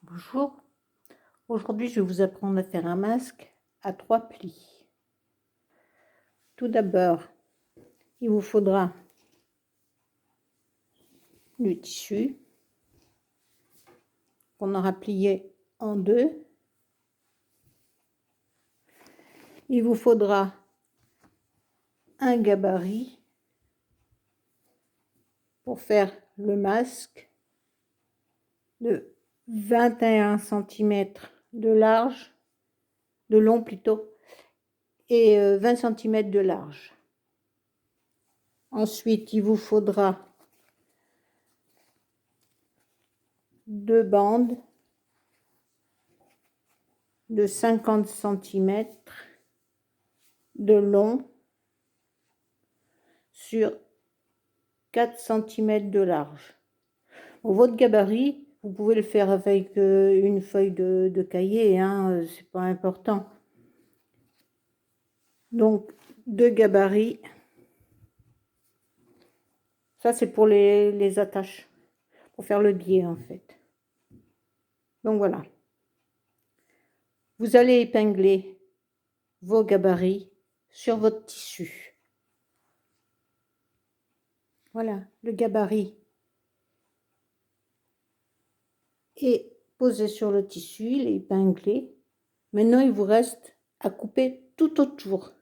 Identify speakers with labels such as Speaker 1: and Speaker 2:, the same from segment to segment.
Speaker 1: Bonjour, aujourd'hui je vais vous apprendre à faire un masque à 3 plis. Tout d'abord, il vous faudra du tissu qu'on aura plié en deux. Il vous faudra un gabarit pour faire le masque de 21 cm de large, de long plutôt, et 20 cm de large. Ensuite, il vous faudra 2 bandes de 50 cm de long sur 4 cm de large. Bon, votre gabarit, vous pouvez le faire avec une feuille de cahier, hein, c'est pas important. Donc 2 gabarits, ça c'est pour les attaches, pour faire le biais en fait. Donc voilà, vous allez épingler vos gabarits sur votre tissu. Voilà, le gabarit est posé sur le tissu, il est épinglé. Maintenant, il vous reste à couper tout autour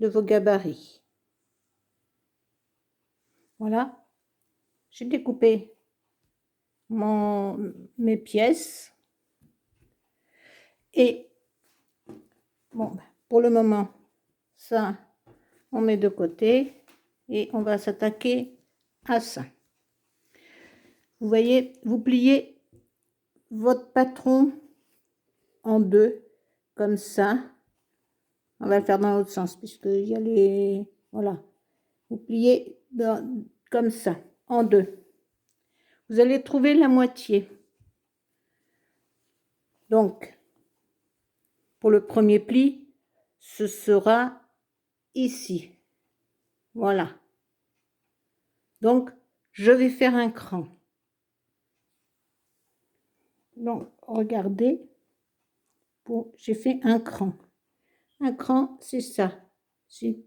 Speaker 1: de vos gabarits. Voilà, j'ai découpé mes pièces et bon, pour le moment, ça, on met de côté et on va s'attaquer à ça. Vous voyez, vous pliez votre patron en deux, comme ça. On va le faire dans l'autre sens, puisqu'il y a les... Voilà. Vous pliez comme ça, en deux. Vous allez trouver la moitié. Donc, pour le premier pli, ce sera ici. Voilà. Donc, je vais faire un cran. Donc, regardez, j'ai fait un cran. Un cran, c'est ça. C'est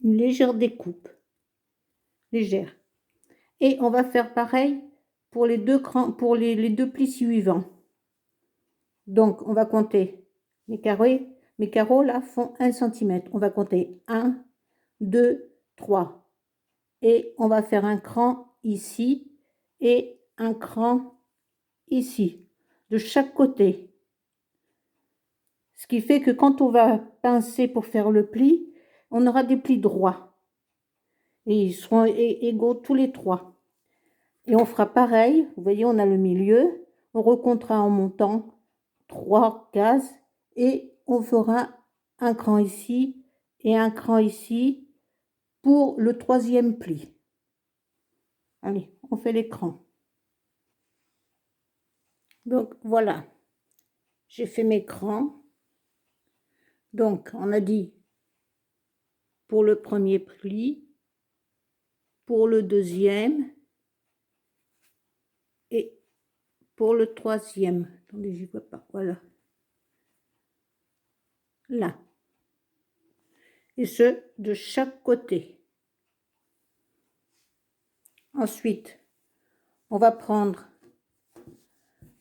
Speaker 1: une légère découpe. Légère. Et on va faire pareil pour les deux crans, pour les deux plis suivants. Donc, on va compter mes carrés. Mes carreaux, là, font 1 cm. On va compter 1, 2, 3. Et on va faire un cran ici et un cran ici, de chaque côté. Ce qui fait que quand on va pincer pour faire le pli, on aura des plis droits. Et ils seront égaux tous les trois. Et on fera pareil. Vous voyez, on a le milieu. On recomptera en montant 3 cases. Et on fera un cran ici et un cran ici pour le troisième pli. Allez, on fait les crans. Donc voilà, j'ai fait mes crans. Donc on a dit pour le premier pli, pour le deuxième et pour le troisième. Attendez, je ne vois pas. Voilà. Là. Et ce, de chaque côté. Ensuite, on va prendre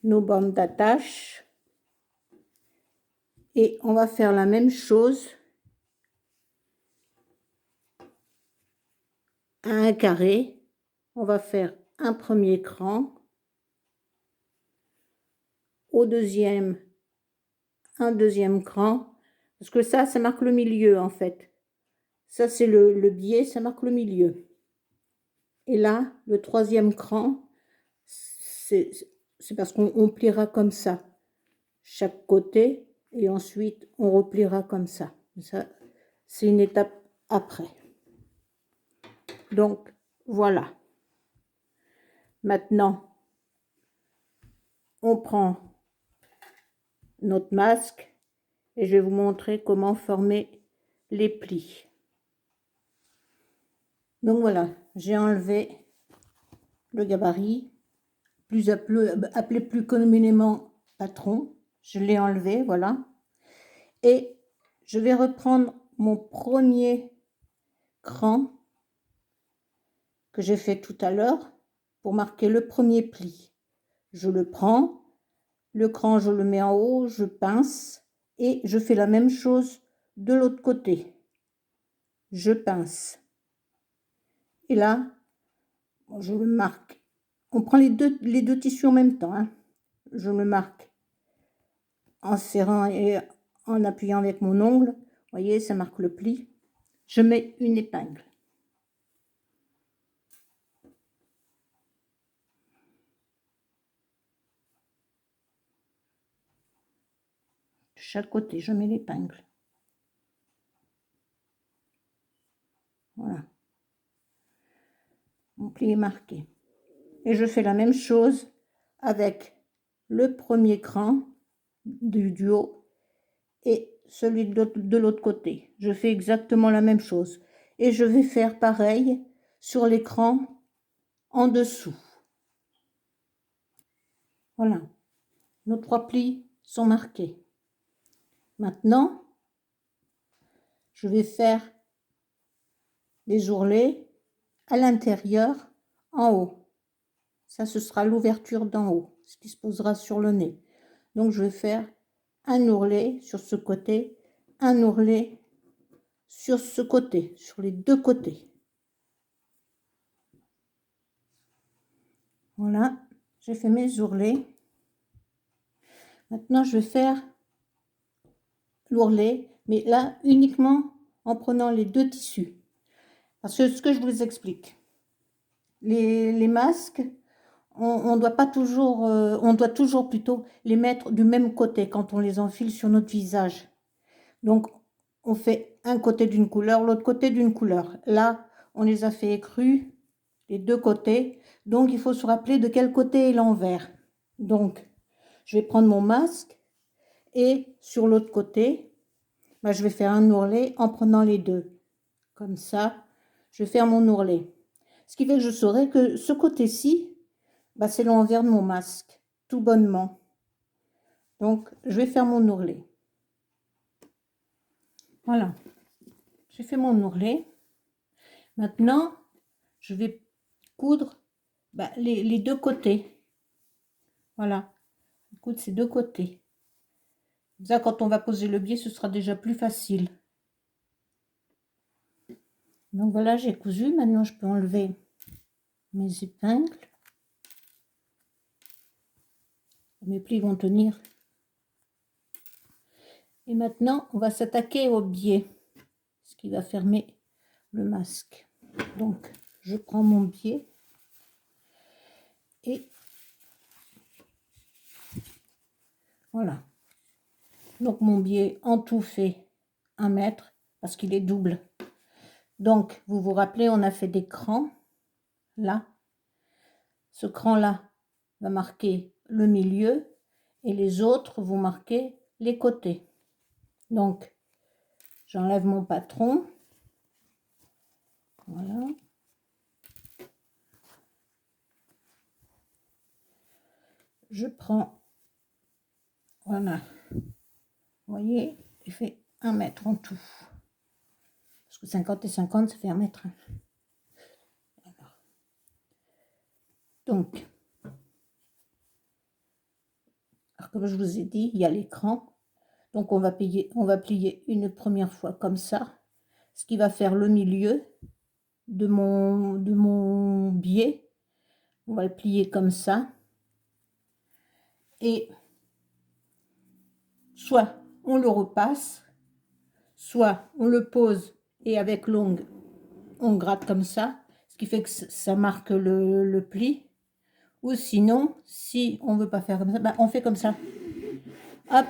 Speaker 1: nos bandes d'attache et on va faire la même chose à un carré. On va faire un premier cran, au deuxième, un deuxième cran, parce que ça marque le milieu en fait. Ça c'est le biais, ça marque le milieu. Et là, le troisième cran, c'est parce qu'on pliera comme ça, chaque côté, et ensuite on repliera comme ça. Ça, c'est une étape après. Donc, voilà. Maintenant, on prend notre masque et je vais vous montrer comment former les plis. Donc voilà, j'ai enlevé le gabarit appelé plus communément patron. Je l'ai enlevé, voilà. Et je vais reprendre mon premier cran que j'ai fait tout à l'heure pour marquer le premier pli. Je le prends, le cran je le mets en haut, je pince et je fais la même chose de l'autre côté. Je pince. Et là, je le marque. On prend les deux tissus en même temps, hein. Je le marque en serrant et en appuyant avec mon ongle. Vous voyez, ça marque le pli. Je mets une épingle. De chaque côté, je mets l'épingle. Voilà. Mon pli est marqué. Et je fais la même chose avec le premier cran du haut et celui de l'autre côté. Je fais exactement la même chose. Et je vais faire pareil sur l'écran en dessous. Voilà. Nos 3 plis sont marqués. Maintenant, je vais faire les ourlets à l'intérieur en haut. Ça, ce sera l'ouverture d'en haut, ce qui se posera sur le nez. Donc, je vais faire un ourlet sur ce côté, un ourlet sur ce côté, sur les deux côtés. Voilà, j'ai fait mes ourlets. Maintenant, je vais faire l'ourlet, mais là, uniquement en prenant les deux tissus. Parce que ce que je vous explique, les masques, on doit pas toujours, on doit toujours plutôt les mettre du même côté quand on les enfile sur notre visage. Donc, on fait un côté d'une couleur, l'autre côté d'une couleur. Là, on les a fait écrus, les deux côtés. Donc, il faut se rappeler de quel côté est l'envers. Donc, je vais prendre mon masque et sur l'autre côté, bah, je vais faire un ourlet en prenant les deux. Comme ça, je vais faire mon ourlet. Ce qui fait que je saurai que ce côté-ci, bah, c'est l'envers de mon masque, tout bonnement. Donc, je vais faire mon ourlet. Voilà, j'ai fait mon ourlet. Maintenant, je vais coudre les deux côtés. Voilà, coudre ces deux côtés. Comme ça, quand on va poser le biais, ce sera déjà plus facile. Donc voilà, j'ai cousu. Maintenant, je peux enlever mes épingles. Mes plis vont tenir. Et maintenant, on va s'attaquer au biais, ce qui va fermer le masque. Donc, je prends mon biais et voilà. Donc, mon biais en tout fait 1 mètre parce qu'il est double. Donc, vous vous rappelez, on a fait des crans là. Ce cran-là va marquer le milieu et les autres vont marquer les côtés. Donc, j'enlève mon patron. Voilà. Je prends, voilà. Vous voyez, j'ai fait 1 mètre en tout. Parce que 50 et 50, ça fait 1 mètre. Alors. Donc, alors comme je vous ai dit, il y a l'écran. Donc, on va plier une première fois comme ça. Ce qui va faire le milieu de mon biais. On va le plier comme ça. Et soit on le repasse, soit on le pose et avec l'ongle, on gratte comme ça, ce qui fait que ça marque le pli. Ou sinon, si on veut pas faire comme ça, ben on fait comme ça. Hop,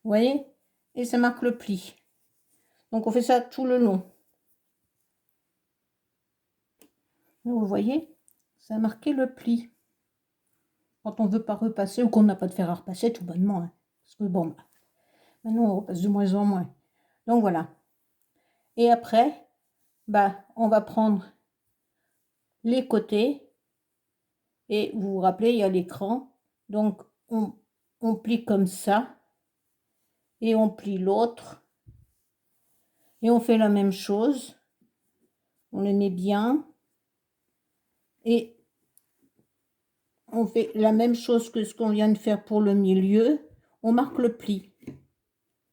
Speaker 1: vous voyez? Et ça marque le pli. Donc on fait ça tout le long. Là, vous voyez, ça a marqué le pli. Quand on veut pas repasser ou qu'on n'a pas de fer à repasser, tout bonnement. Hein. Parce que bon, maintenant on repasse de moins en moins. Donc voilà. Et après, bah, on va prendre les côtés Et vous vous rappelez, il y a l'écran. Donc, on plie comme ça. Et on plie l'autre. Et on fait la même chose. On le met bien. Et on fait la même chose que ce qu'on vient de faire pour le milieu. On marque le pli.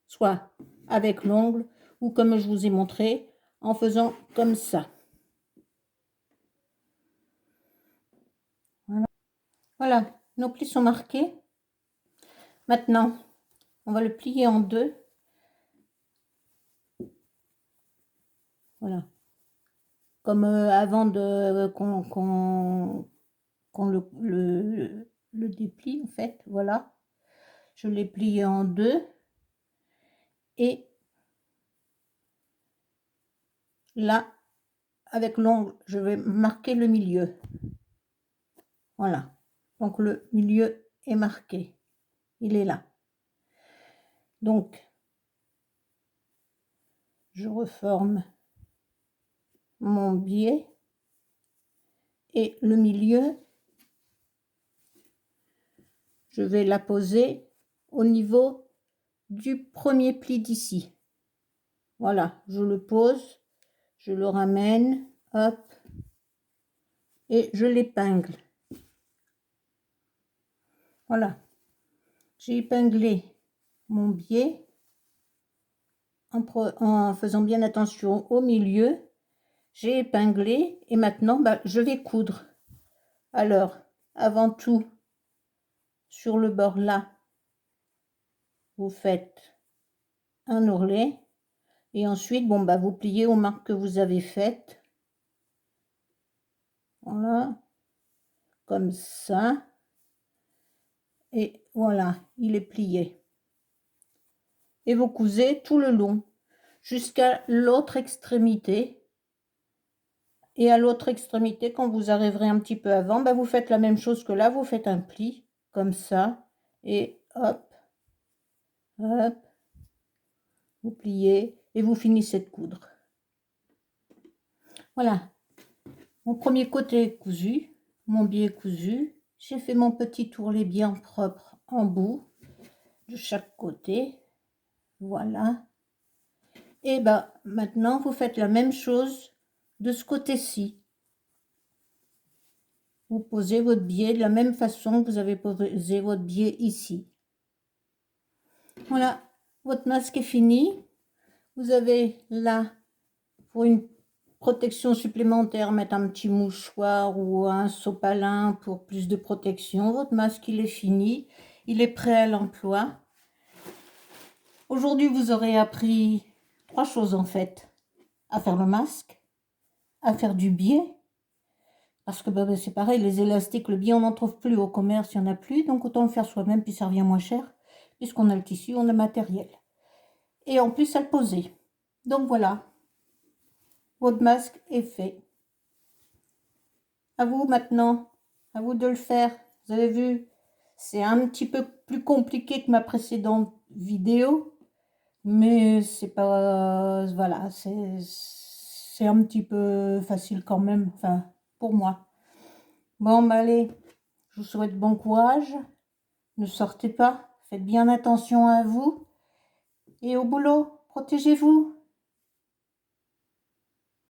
Speaker 1: Soit avec l'ongle ou comme je vous ai montré, en faisant comme ça. Voilà. Voilà, nos plis sont marqués. Maintenant, on va le plier en deux. Voilà. Comme avant de qu'on le déplie, en fait. Voilà. Je l'ai plié en deux. Et là, avec l'ongle, je vais marquer le milieu. Voilà. Donc, le milieu est marqué. Il est là. Donc, je reforme mon biais et le milieu, je vais la poser au niveau du premier pli d'ici. Voilà, je le pose, je le ramène, hop, et je l'épingle. Voilà, j'ai épinglé mon biais en faisant bien attention au milieu. J'ai épinglé et maintenant je vais coudre. Alors, avant tout, sur le bord là, vous faites un ourlet et ensuite vous pliez aux marques que vous avez faites. Voilà, comme ça. Et voilà, il est plié. Et vous cousez tout le long jusqu'à l'autre extrémité. Et à l'autre extrémité, quand vous arriverez un petit peu avant, vous faites la même chose que là, vous faites un pli comme ça et hop, hop, vous pliez et vous finissez de coudre. Voilà, mon premier côté est cousu, mon biais est cousu. J'ai fait mon petit ourlet bien propre en bout de chaque côté. Voilà. Et maintenant, vous faites la même chose de ce côté-ci. Vous posez votre biais de la même façon que vous avez posé votre biais ici. Voilà, votre masque est fini. Vous avez là, pour une protection supplémentaire, mettre un petit mouchoir ou un sopalin pour plus de protection. Votre masque, il est fini. Il est prêt à l'emploi. Aujourd'hui, vous aurez appris 3 choses en fait. À faire le masque, à faire du biais. Parce que c'est pareil, les élastiques, le biais, on n'en trouve plus au commerce, il n'y en a plus. Donc autant le faire soi-même, puis ça revient moins cher. Puisqu'on a le tissu, on a le matériel. Et en plus, à le poser. Donc voilà, votre masque est fait. À vous maintenant, à vous de le faire. Vous avez vu, c'est un petit peu plus compliqué que ma précédente vidéo. Mais c'est pas... voilà, c'est un petit peu facile quand même, enfin, pour moi. Bon, allez, je vous souhaite bon courage. Ne sortez pas, faites bien attention à vous. Et au boulot, protégez-vous.